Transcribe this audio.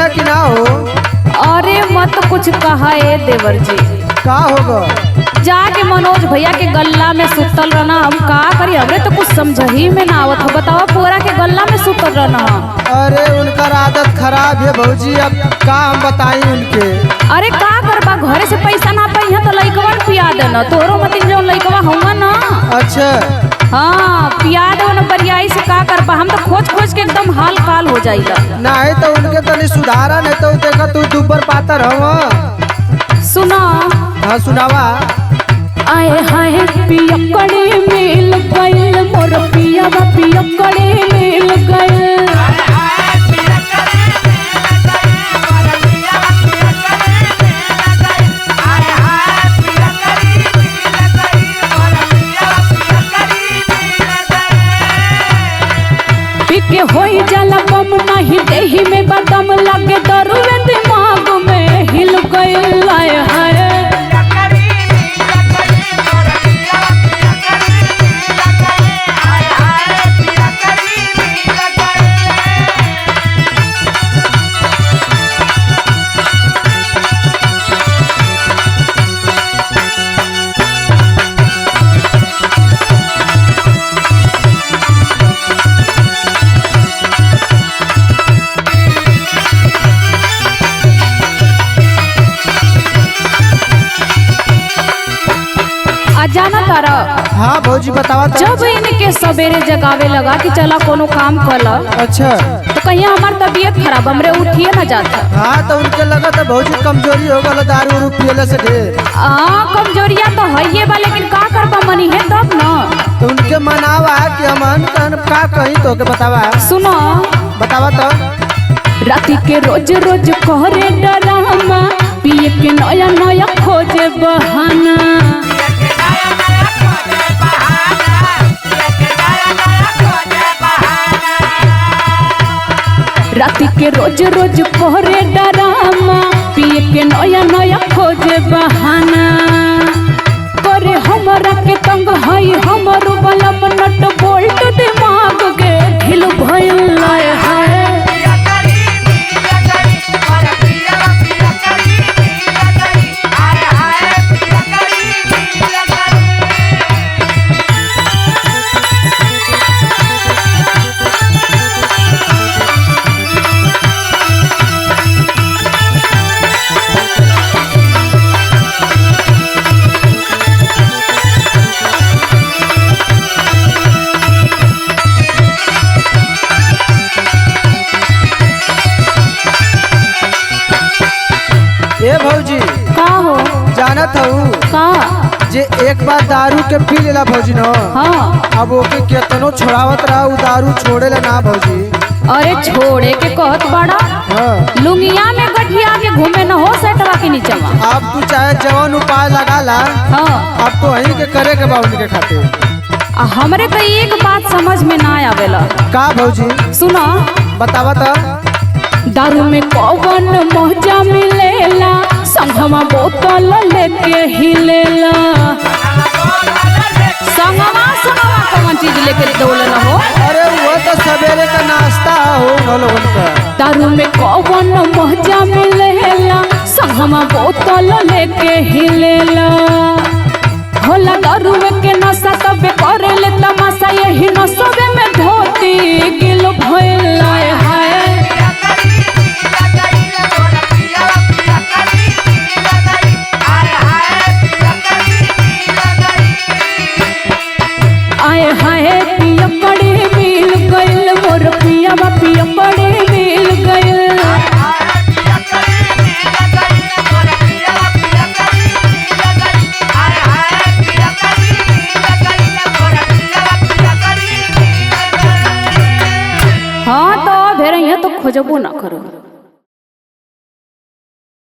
देना कि ना हो? अरे मत कुछ कहा ए देवर जी। का होगा? जाके मनोज भैया के गल्ला में सुतल रहना, हम का करी? हमरे तो कुछ समझ ही में ना आवत। बताओ पूरा के गल्ला में सुतल रहना। अरे उनका आदत खराब है भौजी, अब का हम बताई उनके। अरे का करबा, घरे से पैसा ना पाई है तो लइकवा पिया देना। तोरो मतिन जो लइकवा हुआ ना। अच्छा हाँ पिया दो न बरियाई से का करबा। हम तो खोज खोज के एकदम हाल काल हो जाइला। नहीं तो उनके तनी सुधारा, नहीं तो देखा तू दुबर पातर हवा। सुना। हाँ सुनावा। आए हाय पियकड़े मिल गइल मोर पिया पियकड़े मिल गइल। पिके होई जाला बम नहीं देही में बदम लगे दरुवे दिमाग में हिल गइल। आए हाय जाना तारा। हाँ भौजी बतावा। जब इनके सवेरे जगावे लगा कि चला कोनो काम कर ला। अच्छा तो कहीं हमार तबीयत खराब, हमरे उठिए ना जाता। हाँ तो उनके लगा तो भौजी कमजोरी हो गल दारू उरू पियले से ढेर। कमजोरिया तो है ये बा, लेकिन का करबा मनी है तब ना। तो उनके मनावा कि अमन का कहीं तो के बतावा। सुनो बतावा तो। राती के रोज रोज कहरे डरामा, पिए के नया नया खोजे बहाना। राती के रोज रोज कहरे डरामा, पिए के नया नया खोजे बहाना। करे हमरा के तंग हई हमर बलम नट बोल्ट दिमाग के ढिल भइल। है ए भौजी का हो? जानत हूँ का जे एक बार दारू के पी लेला भौजी न। हाँ अब ओके केतनो छोड़ावत रहा उ दारू छोड़ेला ना भौजी। अरे छोड़े के कहत बड़ा। हाँ लुंगिया में गठिया के घूमे न हो सेटवा के नीचे। अब तू चाहे जवन उपाय लगा ला। हाँ अब तो वही के करे के बा उनके खातिर। हमरे तो एक बात समझ में ना आवेला। का भौजी? सुना बतावा तो। दारू में कौन मौजा मिलेला, संगमा बोतल लेके हिलेला। संगमा संगमा कौन चीज लेके दौड़े न हो? अरे वो तो सवेरे का नाश्ता हो गलो उनका। दारू में कौन मौजा मिलेला, संगमा बोतल लेके हिलेला। होला दारू के नशा तबे करेले तमाशा, यही नशे में धोती गिल भइल। है आए हाय पियकड़े मिल गइल मोर पिया पियकड़े मिल गइल। हाँ तो भेड़ तो खोजबो ना करो।